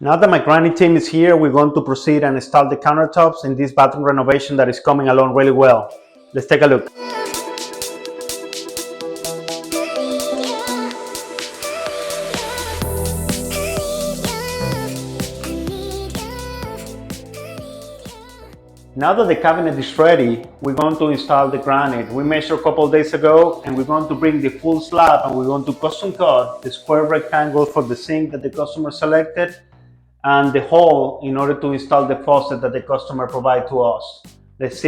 Now that my Granite team is here, we're going to proceed and install the countertops in this bathroom renovation that is coming along really well. Let's take a look. Now that the cabinet is ready, we're going to install the granite. We measured a couple of days ago and we're going to bring the full slab and we're going to custom cut the square rectangle for the sink that the customer selected and the hole in order to install the faucet that the customer provided to us. Let's see